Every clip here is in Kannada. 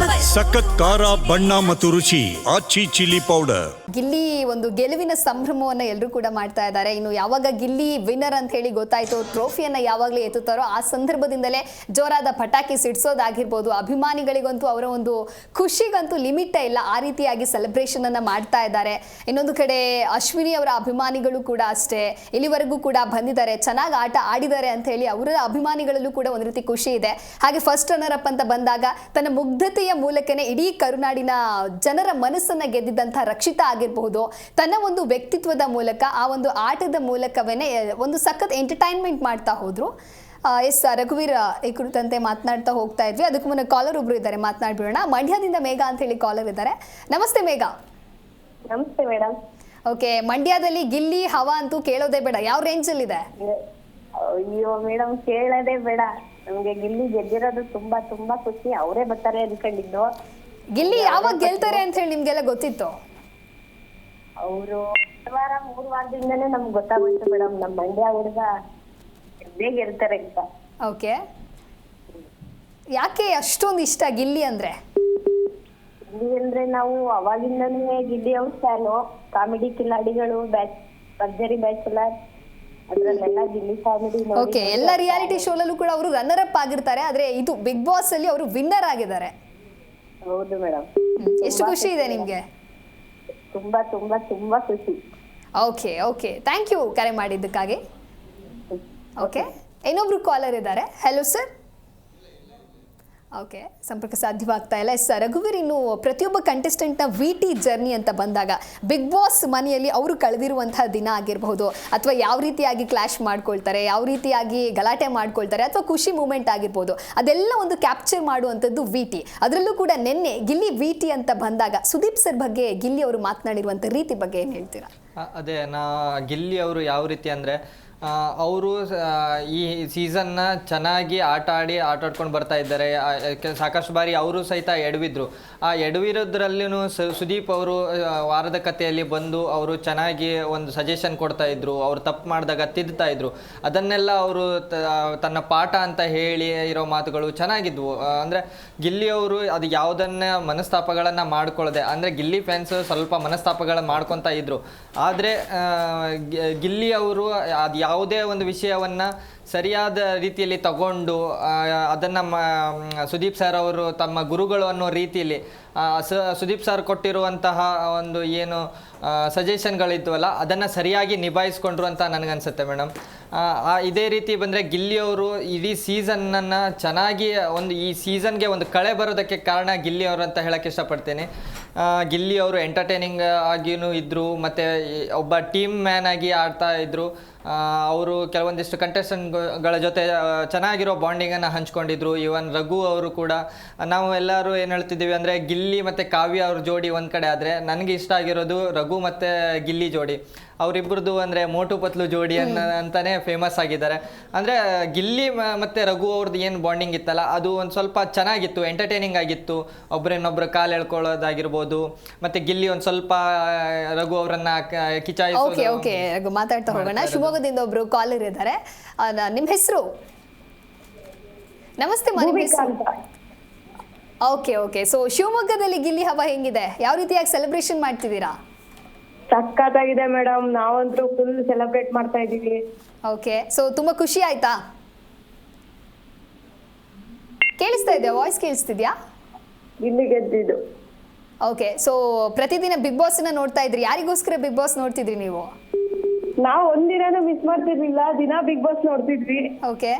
ಸಖತ್ ಖಾರ ಬಣ್ಣ ಮತ್ತು ರುಚಿ ಆಚಿ ಚಿಲ್ಲಿ ಪೌಡರ್. ಗಿಲ್ಲಿ ಒಂದು ಗೆಲುವಿನ ಸಂಭ್ರಮವನ್ನು ಎಲ್ಲರೂ ಕೂಡ ಮಾಡ್ತಾ ಇದ್ದಾರೆ. ಇನ್ನು ಯಾವಾಗ ಗಿಲ್ಲಿ ವಿನ್ನರ್ ಅಂತ ಹೇಳಿ ಗೊತ್ತಾಯ್ತು, ಟ್ರೋಫಿಯನ್ನ ಯಾವಾಗಲೇ ಎತ್ತುತ್ತಾರೋ ಆ ಸಂದರ್ಭದಿಂದಲೇ ಜೋರಾದ ಪಟಾಕಿ ಸಿಡಿಸೋದಾಗಿರ್ಬೋದು. ಅಭಿಮಾನಿಗಳಿಗಂತೂ ಅವರ ಒಂದು ಖುಷಿಗಂತೂ ಲಿಮಿಟೇ ಇಲ್ಲ, ಆ ರೀತಿಯಾಗಿ ಸೆಲೆಬ್ರೇಷನ್ ಅನ್ನ ಮಾಡ್ತಾ ಇದ್ದಾರೆ. ಇನ್ನೊಂದು ಕಡೆ ಅಶ್ವಿನಿ ಅವರ ಅಭಿಮಾನಿಗಳು ಕೂಡ ಅಷ್ಟೇ, ಇಲ್ಲಿವರೆಗೂ ಕೂಡ ಬಂದಿದ್ದಾರೆ, ಚೆನ್ನಾಗಿ ಆಟ ಆಡಿದ್ದಾರೆ ಅಂತ ಹೇಳಿ ಅವರ ಅಭಿಮಾನಿಗಳಲ್ಲೂ ಕೂಡ ಒಂದು ರೀತಿ ಖುಷಿ ಇದೆ. ಹಾಗೆ ಫಸ್ಟ್ ರನ್ನರ್ ಅಪ್ ಅಂತ ಬಂದಾಗ ತನ್ನ ಮುಗ್ಧತೆಯ ಮೂಲಕನೇ ಇಡೀ ಕರುನಾಡಿನ ಜನರ ಮನಸ್ಸನ್ನ ಗೆದ್ದಿದ್ದಂತಹ ರಕ್ಷಿತಾ ಆಗಿರಬಹುದು, ತನ್ನ ಒಂದು ವ್ಯಕ್ತಿತ್ವದ ಮೂಲಕ ಆ ಒಂದು ಆಟದ ಮೂಲಕವೇನೆ ಒಂದು ಸಖತ್ ಎಂಟರ್ಟೈನ್ಮೆಂಟ್ ಮಾಡ್ತಾ ಹೋದ್ರು. ಎಸ್ ರಘುವೀರ್ ಈ ಕುರಿತಂತೆ ಮಾತನಾಡ್ತಾ ಹೋಗ್ತಾ ಇದ್ವಿ. ಅದಕ್ಕೂ ಮುನ್ನ ಕಾಲರ್ ಒಬ್ರು ಇದ್ದಾರೆ, ಮಾತನಾಡ್ಬಿಡೋಣ. ಮಂಡ್ಯದಿಂದ ಮೇಘಾ ಅಂತ ಹೇಳಿ ಕಾಲರ್ ಇದ್ದಾರೆ. ನಮಸ್ತೆ ಮೇಘಾ. ನಮಸ್ತೆ ಮೇಡಮ್. ಓಕೆ, ಮಂಡ್ಯದಲ್ಲಿ ಗಿಲ್ಲಿ ಹವಾ ಅಂತೂ ಕೇಳೋದೇ ಬೇಡ, ಯಾವ ರೇಂಜ್ ಅಲ್ಲಿ ಇದೆ? ಅಯ್ಯೋ ಮೇಡಮ್, ಕೇಳೋದೇ ಬೇಡ. ನಮ್ಗೆ ಗಿಲ್ಲಿ ಗೆದ್ದಿರೋದು ತುಂಬಾ ತುಂಬಾ ಖುಷಿ. ಅವರೇ ಬರ್ತಾರೆ ಅನ್ಕೊಂಡಿದ್ದು. ಗೆಲ್ಲಿ ಯಾವಾಗ ಗೆಲ್ತಾರೆ ಅಂತ ಹೇಳಿ ನಿಮ್ಗೆಲ್ಲ ಗೊತ್ತಿತ್ತು? ಅವರು 3 ವಾರದಿಂದನೇ ನಮ್ಗೆ ಗೊತ್ತಾಗೋಯ್ತು ಮೇಡಮ್, ನಮ್ಮ ಮಂಡ್ಯ ಹುಡುಗ ಗೆದ್ದೇ ಗೆಲ್ತಾರೆ ಅಂತ. ಓಕೆ, ಯಾಕೆ ಅಷ್ಟೊಂದು ಇಷ್ಟ ಗಿಲ್ಲಿ ಅಂದ್ರೆ? ಗಿಲ್ಲಿ ಅಂದ್ರೆ ನಾವು ಅವಾಗಿಂದನೇ ಗಿಲ್ಲಿ ಅವ್ರ ಫ್ಯಾನು. ಕಾಮಿಡಿ ಕಿಲಾಡಿಗಳು, ಭರ್ಜರಿ ಬ್ಯಾಚುಲರ್, ಅದ್ರಲ್ಲೆಲ್ಲ ಗಿಲ್ಲಿ ಕಾಮಿಡಿ. ಓಕೆ, ಎಲ್ಲ ರಿಯಾಲಿಟಿ ಶೋಲಲ್ಲೂ ಕೂಡ ಅವರು ರನ್ನರ್ ಅಪ್ ಆಗಿರ್ತಾರೆ, ಆದ್ರೆ ಇದು ಬಿಗ್ ಬಾಸ್ ಅಲ್ಲಿ ಅವರು ವಿನ್ನರ್ ಆಗಿದ್ದಾರೆ. ಹೌದು ಮೇಡಮ್. ಎಷ್ಟು ಖುಷಿ ಇದೆ ನಿಮ್ಗೆ? ತುಂಬಾ ತುಂಬಾ ತುಂಬಾ ಖುಷಿ. ಓಕೆ ಓಕೆ, ಥ್ಯಾಂಕ್ ಯು ಕರೆ ಮಾಡಿದ್ದಕ್ಕಾಗಿ. ಓಕೆ, ಇನ್ನೊಬ್ರು ಕಾಲರ್ ಇದ್ದಾರೆ. Hello sir. ಓಕೆ, ಸಂಪರ್ಕ ಸಾಧ್ಯವಾಗ್ತಾ ಇಲ್ಲ. ಎಸ್ ರಘುವೀರ್, ಇನ್ನು ಪ್ರತಿಯೊಬ್ಬ ಕಂಟೆಸ್ಟೆಂಟ್ನ ಟಿ ಜರ್ನಿ ಅಂತ ಬಂದಾಗ ಬಿಗ್ ಬಾಸ್ ಮನೆಯಲ್ಲಿ ಅವರು ಕಳೆದಿರುವಂತಹ ದಿನ ಆಗಿರಬಹುದು, ಅಥವಾ ಯಾವ ರೀತಿಯಾಗಿ ಕ್ಲಾಶ್ ಮಾಡ್ಕೊಳ್ತಾರೆ, ಯಾವ ರೀತಿಯಾಗಿ ಗಲಾಟೆ ಮಾಡ್ಕೊಳ್ತಾರೆ, ಅಥವಾ ಖುಷಿ ಮೂಮೆಂಟ್ ಆಗಿರ್ಬೋದು, ಅದೆಲ್ಲ ಒಂದು ಕ್ಯಾಪ್ಚರ್ ಮಾಡುವಂಥದ್ದು ಟಿ. ಅದರಲ್ಲೂ ಕೂಡ ನಿನ್ನೆ ಗಿಲ್ಲಿ ಟಿ ಅಂತ ಬಂದಾಗ ಸುದೀಪ್ ಸರ್ ಬಗ್ಗೆ ಗಿಲ್ಲಿ ಅವರು ಮಾತನಾಡಿರುವಂಥ ರೀತಿ ಬಗ್ಗೆ ಏನು ಹೇಳ್ತೀರಾ? ಅದೇ ಗಿಲ್ಲಿ ಅವರು ಯಾವ ರೀತಿ ಅಂದರೆ, ಅವರು ಈ ಸೀಸನ್ನ ಚೆನ್ನಾಗಿ ಆಟಾಡ್ಕೊಂಡು ಬರ್ತಾ ಇದ್ದಾರೆ. ಸಾಕಷ್ಟು ಬಾರಿ ಅವರು ಸಹಿತ ಎಡವಿದ್ರು. ಆ ಎಡವಿರೋದ್ರಲ್ಲೂ ಸುದೀಪ್ ಅವರು ವಾರದ ಕಥೆಯಲ್ಲಿ ಬಂದು ಅವರು ಚೆನ್ನಾಗಿ ಒಂದು ಸಜೆಷನ್ ಕೊಡ್ತಾ ಇದ್ರು, ಅವರು ತಪ್ಪು ಮಾಡಿದಾಗ ತಿದ್ದುತ್ತಾ ಇದ್ರು. ಅದನ್ನೆಲ್ಲ ಅವರು ತನ್ನ ಪಾಠ ಅಂತ ಹೇಳಿ ಇರೋ ಮಾತುಗಳು ಚೆನ್ನಾಗಿದ್ವು. ಅಂದರೆ ಗಿಲ್ಲಿಯವರು ಅದು ಯಾವುದನ್ನ ಮನಸ್ತಾಪಗಳನ್ನು ಮಾಡ್ಕೊಳ್ಳದೆ, ಅಂದರೆ ಗಿಲ್ಲಿ ಫ್ಯಾನ್ಸ್ ಸ್ವಲ್ಪ ಮನಸ್ತಾಪಗಳನ್ನು ಮಾಡ್ಕೊತಾ ಇದ್ರು. ಆದರೆ ಗಿಲ್ಲಿ ಅವರು ಅದು ಯಾವುದೇ ಒಂದು ವಿಷಯವನ್ನು ಸರಿಯಾದ ರೀತಿಯಲ್ಲಿ ತಗೊಂಡು ಅದನ್ನು ಸುದೀಪ್ ಸರ್ ಅವರು ತಮ್ಮ ಗುರುಗಳು ಅನ್ನೋ ರೀತಿಯಲ್ಲಿ ಸುದೀಪ್ ಸರ್ ಕೊಟ್ಟಿರುವಂತಹ ಒಂದು ಏನು ಸಜೆಷನ್ಗಳಿದ್ವಲ್ಲ ಅದನ್ನು ಸರಿಯಾಗಿ ನಿಭಾಯಿಸ್ಕೊಂಡ್ರು ಅಂತ ನನಗನ್ಸುತ್ತೆ ಮೇಡಮ್. ಇದೇ ರೀತಿ ಬಂದರೆ ಗಿಲ್ಲಿಯವರು ಇಡೀ ಸೀಸನ್ನನ್ನು ಚೆನ್ನಾಗಿ ಈ ಸೀಸನ್ಗೆ ಒಂದು ಕಳೆ ಬರೋದಕ್ಕೆ ಕಾರಣ ಗಿಲ್ಲಿಯವರು ಅಂತ ಹೇಳೋಕ್ಕೆ ಇಷ್ಟಪಡ್ತೀನಿ. ಗಿಲ್ಲಿಯವರು ಎಂಟರ್ಟೈನಿಂಗ್ ಆಗಿಯೂ ಇದ್ದರು, ಮತ್ತು ಒಬ್ಬ ಟೀಮ್ ಮ್ಯಾನ್ ಆಗಿ ಆಡ್ತಾ ಇದ್ದರು. ಅವರು ಕೆಲವೊಂದಿಷ್ಟು ಕಂಟೆಸ್ಟೆಂಟ್ಗಳ ಜೊತೆ ಚೆನ್ನಾಗಿರೋ ಬಾಂಡಿಂಗನ್ನು ಹಂಚ್ಕೊಂಡಿದ್ರು. ಈವನ್ ರಘು ಅವರು ಕೂಡ, ನಾವು ಎಲ್ಲರೂ ಏನು ಹೇಳ್ತಿದ್ದೀವಿ ಅಂದರೆ ಗಿಲ್ಲಿ ಮತ್ತು ಕಾವ್ಯ ಅವ್ರ ಜೋಡಿ ಒಂದು ಕಡೆ ಆದರೆ, ನನಗೆ ಇಷ್ಟ ಆಗಿರೋದು ರಘು ಮತ್ತು ಗಿಲ್ಲಿ ಜೋಡಿ. ಅವರಿಬ್ಬರದು ಅಂದರೆ ಮೋಟು ಪತ್ಲು ಜೋಡಿ ಅಂತಲೇ ಫೇಮಸ್ ಆಗಿದ್ದಾರೆ. ಅಂದರೆ ಗಿಲ್ಲಿ ಮತ್ತು ರಘು ಅವ್ರದ್ದು ಏನು ಬಾಂಡಿಂಗ್ ಇತ್ತಲ್ಲ ಅದು ಒಂದು ಸ್ವಲ್ಪ ಚೆನ್ನಾಗಿತ್ತು, ಎಂಟರ್ಟೈನಿಂಗ್ ಆಗಿತ್ತು. ಒಬ್ಬರನ್ನೊಬ್ಬರು ಕಾಲು ಎಳ್ಕೊಳ್ಳೋದಾಗಿರ್ಬೋದು, ಮತ್ತು ಗಿಲ್ಲಿ ಒಂದು ಸ್ವಲ್ಪ ರಘು ಅವರನ್ನು ಕಿಚಾಯಿಸೋದು. ಓಕೆ, ಮಾತಾಡ್ತಾ ಹೋಗೋಣ. ಶಿವಮೊಗ್ಗದಿಂದ ಒಬ್ರು ಕಾಲರ್ ಇದ್ದಾರೆ. ನಿಮ್ಮ ಹೆಸರು? ನಮಸ್ತೆ ಮಾ, ನಿಮ್ಮ ಹೆಸರು? ಓಕೆ ಓಕೆ, ಸೊ ಶಿವಮೊಗ್ಗದಲ್ಲಿ ಗಿಲ್ಲಿ ಹವಾ ಹೆಂಗಿದೆ? ಯಾವ ರೀತಿಯಾಗಿ ಸೆಲೆಬ್ರೇಷನ್ ಮಾಡ್ತಿದ್ದೀರಾ? ಸಕ್ಕತ್ತಾಗಿದೆ ಮೇಡಮ್, ನಾವಂತೂ ಫುಲ್ ಸೆಲೆಬ್ರೇಟ್ ಮಾಡ್ತಾ ಇದೀವಿ. ಓಕೆ, ಸೊ ತುಂಬಾ ಖುಷಿ ಆಯ್ತಾ? ಕೇಳಿಸ್ತಾ ಇದೆಯಾ? ವಾಯ್ಸ್ ಕೇಳಿಸ್ತಿದ್ಯಾ? ಗಿಲ್ಲಿ ಗೆದ್ದಿದ್ದು. ಓಕೆ, ಸೊ ಪ್ರತಿದಿನ ಬಿಗ್ ಬಾಸ್ ನ ನೋಡ್ತಾ ಇದ್ರಿ, ಯಾರಿಗೋಸ್ಕರ ಬಿಗ್ ಬಾಸ್ ನೋಡ್ತಿದ್ರಿ ನೀವು? ನಾವು ಒಂದಿನ ಮಿಸ್ ಮಾಡ್ತಿರ್ಲಿಲ್ಲ, ದಿನ ಬಿಗ್ ಬಾಸ್ ನೋಡ್ತಿದ್ವಿ. ಓಕೆ,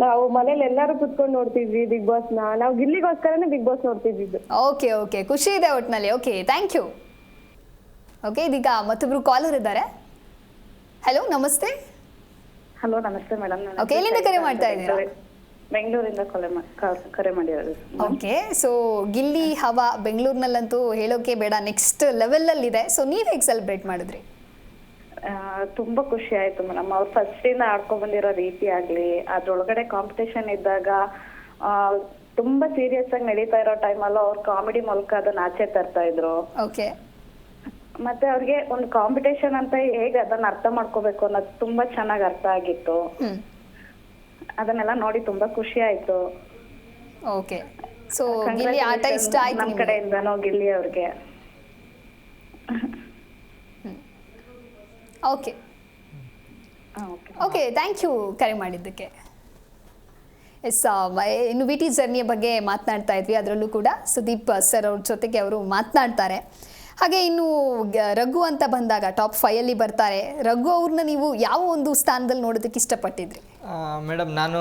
ನಾವು ಮನೇಲಿ ಎಲ್ಲರೂ ಕುತ್ಕೊಂಡು ನೋಡ್ತಿದ್ವಿ ಬಿಗ್ ಬಾಸ್ ನ. ನಾವು ಗಿಲ್ಲಿಗೋಸ್ಕರನೇ ಬಿಗ್ ಬಾಸ್ ನೋಡ್ತಿದ್ವಿ. ಓಕೆ ಓಕೆ, ಖುಷಿ ಇದೆ ಒಟ್ಟಿನಲ್ಲಿ. Okay, thank you. ಓಕೆ, ಇದೀಗ ಮತ್ತೊಬ್ರು ಕಾಲರ್ ಇದ್ದಾರೆ. ಹಲೋ, ನಮಸ್ತೆ. ಹಲೋ, ನಮಸ್ತೆ ಮೇಡಮ್. ಓಕೆ, ಎಲ್ಲಿಂದ ಕರೆ ಮಾಡ್ತಾ ಇದ್ದೀರಾ? ಬೆಂಗಳೂರಿಂದ ಕರೆ ಮಾಡಿರೋದು. ಓಕೆ, ಸೊ ಗಿಲ್ಲಿ ಹವಾ ಬೆಂಗಳೂರಿನಲ್ಲಂತೂ ಹೇಳೋಕೆ ಬೇಡ, ನೆಕ್ಸ್ಟ್ ಲೆವೆಲ್ ಅಲ್ಲಿ ಇದೆ. ಸೊ ನೀವ್ ಹೇಗೆ ಸೆಲೆಬ್ರೇಟ್ ಮಾಡಿದ್ರಿ? ತುಂಬಾ ಖುಷಿ ಆಯ್ತು ಮೇಡಮ್. ಅವ್ರು ಫಸ್ಟ್ ಇಂದ ಆಡ್ಕೊಂಡ್ ಬಂದಿರೋ ರೀತಿ ಆಗ್ಲಿ, ಅದ್ರೊಳಗಡೆ ಕಾಂಪಿಟೇಷನ್ ಇದ್ದಾಗ ತುಂಬಾ ಸೀರಿಯಸ್ ಆಗಿ ನಡೀತಾ ಇರೋ ಟೈಮಲ್ಲೂ ಅವ್ರು ಕಾಮಿಡಿ ಮೂಲಕ ಅದನ್ನ ಆಚೆ ತರ್ತಾ ಇದ್ರು. ಓಕೆ, ಮತ್ತೆ ಅವ್ರಿಗೆ ಒಂದು ಕಾಂಪಿಟೇಷನ್ ಅಂತ ಹೇಗೆ ಅದನ್ನ ಅರ್ಥ ಮಾಡ್ಕೋಬೇಕು ಅನ್ನೋದು ತುಂಬಾ ಚೆನ್ನಾಗಿ ಅರ್ಥ ಆಗಿತ್ತು. ಅದನ್ನೆಲ್ಲ ನೋಡಿ ತುಂಬಾ ಖುಷಿ ಆಯ್ತು. ಓಕೆ, ಸೊ ಗಿಲ್ಲಿ ಆಟ ಇಷ್ಟ ಆಯ್ತು ನಮ್ ಕಡೆಯಿಂದನೂ ಗಿಲ್ಲಿ ಅವ್ರಿಗೆ. ಓಕೆ ಓಕೆ, ಥ್ಯಾಂಕ್ ಯು ಕರೆ ಮಾಡಿದ್ದಕ್ಕೆ. ಎಸ್, ಇನ್ನು ವಿ ಟಿ ಜರ್ನಿಯ ಬಗ್ಗೆ ಮಾತನಾಡ್ತಾ ಇದ್ವಿ, ಅದರಲ್ಲೂ ಕೂಡ ಸುದೀಪ್ ಸರ್ ಅವ್ರ ಜೊತೆಗೆ ಅವರು ಮಾತನಾಡ್ತಾರೆ. ಹಾಗೆ ಇನ್ನು ರಘು ಅಂತ ಬಂದಾಗ ಟಾಪ್ 5 ಬರ್ತಾರೆ. ರಘು ಅವ್ರನ್ನ ನೀವು ಯಾವ ಒಂದು ಸ್ಥಾನದಲ್ಲಿ ನೋಡೋದಕ್ಕೆ ಇಷ್ಟಪಟ್ಟಿದ್ರಿ? ಮೇಡಮ್, ನಾನು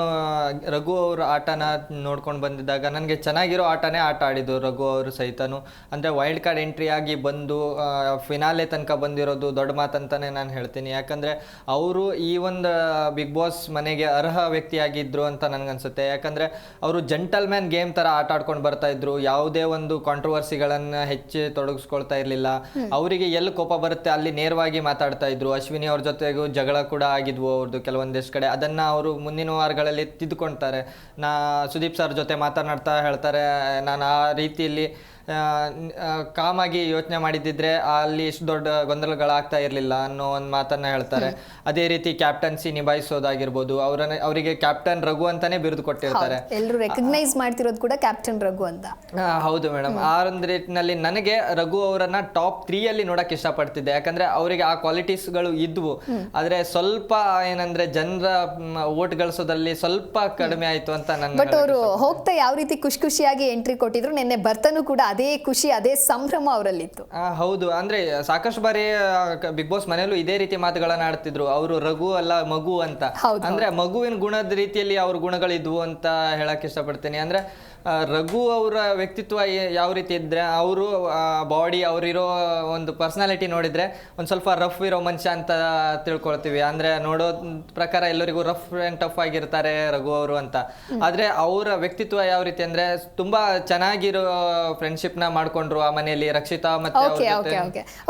ರಘು ಅವ್ರ ಆಟನ ನೋಡ್ಕೊಂಡು ಬಂದಿದ್ದಾಗ ನನಗೆ ಚೆನ್ನಾಗಿರೋ ಆಟನೇ ಆಟ ಆಡಿದ್ದು ರಘು ಅವರು ಸಹಿತನು. ಅಂದರೆ ವೈಲ್ಡ್ ಕಾರ್ಡ್ ಎಂಟ್ರಿ ಆಗಿ ಬಂದು ಫಿನಾಲೆ ತನಕ ಬಂದಿರೋದು ದೊಡ್ಡ ಮಾತಂತಾನೆ ನಾನು ಹೇಳ್ತೀನಿ. ಯಾಕಂದರೆ ಅವರು ಈ ಒಂದು ಬಿಗ್ ಬಾಸ್ ಮನೆಗೆ ಅರ್ಹ ವ್ಯಕ್ತಿಯಾಗಿದ್ದರು ಅಂತ ನನಗನ್ಸುತ್ತೆ. ಯಾಕಂದರೆ ಅವರು ಜೆಂಟಲ್ಮ್ಯಾನ್ ಗೇಮ್ ಥರ ಆಟ ಆಡ್ಕೊಂಡು ಬರ್ತಾಯಿದ್ರು. ಯಾವುದೇ ಒಂದು ಕಾಂಟ್ರವರ್ಸಿಗಳನ್ನು ಹೆಚ್ಚು ತೊಡಗಿಸ್ಕೊಳ್ತಾ ಇರಲಿಲ್ಲ. ಅವರಿಗೆ ಎಲ್ಲಿ ಕೋಪ ಬರುತ್ತೆ ಅಲ್ಲಿ ನೇರವಾಗಿ ಮಾತಾಡ್ತಾ ಇದ್ರು. ಅಶ್ವಿನಿ ಅವ್ರ ಜೊತೆಗೂ ಜಗಳ ಕೂಡ ಆಗಿದ್ವು ಅವ್ರದ್ದು ಕೆಲವೊಂದಿಷ್ಟು ಕಡೆ. ಅದನ್ನು ಅವರು ಮುಂದಿನ ವಾರಗಳಲ್ಲಿ ತಿದ್ದುಕೊಳ್ತಾರೆ. ಸುದೀಪ್ ಸರ್ ಜೊತೆ ಮಾತನಾಡ್ತಾ ಹೇಳ್ತಾರೆ, ನಾನು ಆ ರೀತಿಯಲ್ಲಿ ಕಾಮಾಗಿ ಯೋಚನೆ ಮಾಡಿದ್ದಿದ್ರೆ ಅಲ್ಲಿ ಇಷ್ಟು ದೊಡ್ಡ ಗೊಂದಲಗಳಾಗ್ತಾ ಇರಲಿಲ್ಲ ಅನ್ನೋ ಒಂದು ಮಾತನ್ನ ಹೇಳ್ತಾರೆ. ಅದೇ ರೀತಿ ಕ್ಯಾಪ್ಟನ್ಸಿ ನಿಭಾಯಿಸೋದಾಗಿರ್ಬೋದು, ಅವರಿಗೆ ಕ್ಯಾಪ್ಟನ್ ರಘು ಅಂತಾನೆ ಬಿರುದು ಕೊಟ್ಟಿರ್ತಾರೆ. ಎಲ್ಲರೂ ರೆಕಗ್ನೈಸ್ ಮಾಡ್ತಿರೋದು ಕೂಡ ಕ್ಯಾಪ್ಟನ್ ರಘು ಅಂತ. ಹೌದು ಮೇಡಮ್. ಆ ಒಂದು ರೀತಿನಲ್ಲಿ ನನಗೆ ರಘು ಅವರನ್ನ ಟಾಪ್ 3 ನೋಡಕ್ ಇಷ್ಟಪಡ್ತಿದ್ದೆ. ಯಾಕಂದ್ರೆ ಅವರಿಗೆ ಆ ಕ್ವಾಲಿಟೀಸ್ಗಳು ಇದ್ವು. ಆದ್ರೆ ಸ್ವಲ್ಪ ಏನಂದ್ರೆ ಜನರ ವೋಟ್ ಗಳಿಸೋದಲ್ಲಿ ಸ್ವಲ್ಪ ಕಡಿಮೆ ಆಯ್ತು ಅಂತ ನನ್ನ. ಬಟ್ ಅವರು ಹೋಗ್ತಾ ಯಾವ ರೀತಿ ಖುಷಿಯಾಗಿ ಎಂಟ್ರಿ ಕೊಟ್ಟಿದ್ರು, ನಿನ್ನೆ ಬರ್ತಾನು ಕೂಡ ಅದೇ ಖುಷಿ, ಅದೇ ಸಂಭ್ರಮ ಅವರಲ್ಲಿತ್ತು. ಹೌದು, ಅಂದ್ರೆ ಸಾಕಷ್ಟು ಬಾರಿ ಬಿಗ್ ಬಾಸ್ ಮನೆಯಲ್ಲೂ ಇದೇ ರೀತಿ ಮಾತುಗಳನ್ನ ಆಡ್ತಿದ್ರು. ಅವರು ರಘು ಅಲ್ಲ ಮಗು ಅಂತ. ಅಂದ್ರೆ ಮಗುವಿನ ಗುಣದ ರೀತಿಯಲ್ಲಿ ಅವ್ರ ಗುಣಗಳಿದ್ವು ಅಂತ ಹೇಳಕ್ ಇಷ್ಟಪಡ್ತೀನಿ. ಅಂದ್ರೆ ರಘು ಅವರ ವ್ಯಕ್ತಿತ್ವ ಯಾವ ರೀತಿ ಇದ್ರೆ, ಅವರು ಬಾಡಿ ಅವರಿರೋ ಒಂದು ಪರ್ಸನಾಲಿಟಿ ನೋಡಿದ್ರೆ ಒಂದು ಸ್ವಲ್ಪ ರಫ್ ಇರೋ ಮನುಷ್ಯ ಅಂತ ತಿಳ್ಕೊಳ್ತೀವಿ. ಅಂದ್ರೆ ನೋಡೋ ಪ್ರಕಾರ ಎಲ್ಲರಿಗೂ ರಫ್ ಅಂಡ್ ಟಫ್ ಆಗಿರ್ತಾರೆ ರಘು ಅವರು ಅಂತ. ಆದ್ರೆ ಅವರ ವ್ಯಕ್ತಿತ್ವ ಯಾವ ರೀತಿ ಅಂದ್ರೆ ತುಂಬಾ ಚೆನ್ನಾಗಿರೋ ಫ್ರೆಂಡ್ಶಿಪ್ ನ ಮಾಡ್ಕೊಂಡ್ರು ಆ ಮನೆಯಲ್ಲಿ ರಕ್ಷಿತಾ ಮತ್ತೆ.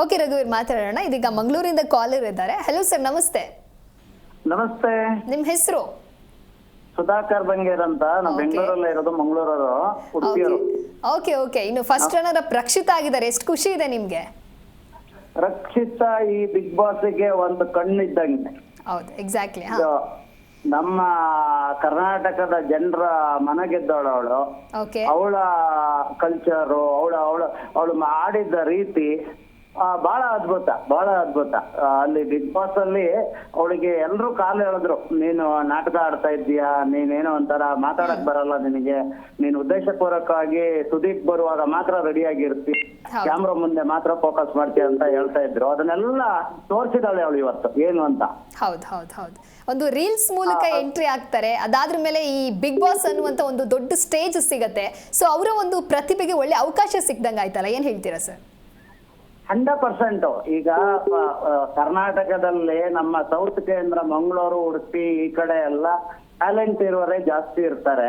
ಓಕೆ ರಘುವೀರ್, ಮಾತಾಡೋಣ. ಇದೀಗ ಮಂಗಳೂರಿಂದ ಕಾಲರ್ ಇದ್ದಾರೆ. ಹಲೋ ಸರ್, ನಮಸ್ತೆ. ನಮಸ್ತೆ. ನಿಮ್ ಹೆಸರು? ಸುಧಾಕರ್ ಬಂಗೇರ್ ಅಂತ. ನಾವು ಬೆಂಗಳೂರಲ್ಲೇ ಇರೋದು, ಮಂಗಳೂರವರು, ಉಡುಪಿಯವರು. ಓಕೆ, ಇನ್ನು ಫಸ್ಟ್ ರನ್ನರ್ ಅಪ್ ರಕ್ಷಿತಾ ಆಗಿದ್ದಾರೆ. ಎಷ್ಟು ಖುಷಿ ಇದೆ ನಿಮ್ಗೆ? ರಕ್ಷಿತಾ ಈ ಬಿಗ್ ಬಾಸ್ಗೆ ಒಂದು ಕಣ್ಣಿದ್ದಂಗೆ. ಹೌದು, ಎಕ್ಸಾಕ್ಟ್ಲಿ. ನಮ್ಮ ಕರ್ನಾಟಕದ ಜನರ ಮನ ಗೆದ್ದವಳು ಅವಳು. ಅವಳ ಕಲ್ಚರು, ಅವಳು ಮಾಡಿದ ರೀತಿ ಬಹಳ ಅದ್ಭುತ. ಅಲ್ಲಿ ಬಿಗ್ ಬಾಸ್ ಅಲ್ಲಿ ಅವಳಿಗೆ ಎಲ್ರು ಕಾಲು ಹೇಳಿದ್ರು, ನೀನು ನಾಟಕ ಆಡ್ತಾ ಇದ್ದೀಯಾ, ನೀನೇನೋ ಒಂಥರ ಮಾತಾಡಕ್ ಬರಲ್ಲ ನಿನಗೆ, ನೀನು ಉದ್ದೇಶಪೂರ್ವಕವಾಗಿ ಸುದೀಪ್ ಬರುವಾಗ ಮಾತ್ರ ರೆಡಿ ಆಗಿರ್ತಿ, ಕ್ಯಾಮ್ರಾ ಮುಂದೆ ಮಾತ್ರ ಫೋಕಸ್ ಮಾಡ್ತೀಯ ಅಂತ ಹೇಳ್ತಾ ಇದ್ರು. ಅದನ್ನೆಲ್ಲ ತೋರಿಸಿದಾಳೆ ಅವಳು ಇವತ್ತು ಏನು ಅಂತ. ಹೌದು. ಒಂದು ರೀಲ್ಸ್ ಮೂಲಕ ಎಂಟ್ರಿ ಆಗ್ತಾರೆ. ಅದಾದ್ರ ಮೇಲೆ ಈ ಬಿಗ್ ಬಾಸ್ ಅನ್ನುವಂತ ಒಂದು ದೊಡ್ಡ ಸ್ಟೇಜ್ ಸಿಗತ್ತೆ. ಸೊ ಅವರ ಒಂದು ಪ್ರತಿಭೆಗೆ ಒಳ್ಳೆ ಅವಕಾಶ ಸಿಕ್ದಂಗ ಆಯ್ತಲ್ಲ, ಏನ್ ಹೇಳ್ತೀರಾ ಸರ್? 100%. ಈಗ ಕರ್ನಾಟಕದಲ್ಲಿ ನಮ್ಮ ಸೌತ್ ಕೇಂದ್ರ, ಮಂಗಳೂರು, ಉಡುಪಿ ಈ ಕಡೆ ಎಲ್ಲ ಟ್ಯಾಲೆಂಟ್ ಇರೋರೇ ಜಾಸ್ತಿ ಇರ್ತಾರೆ.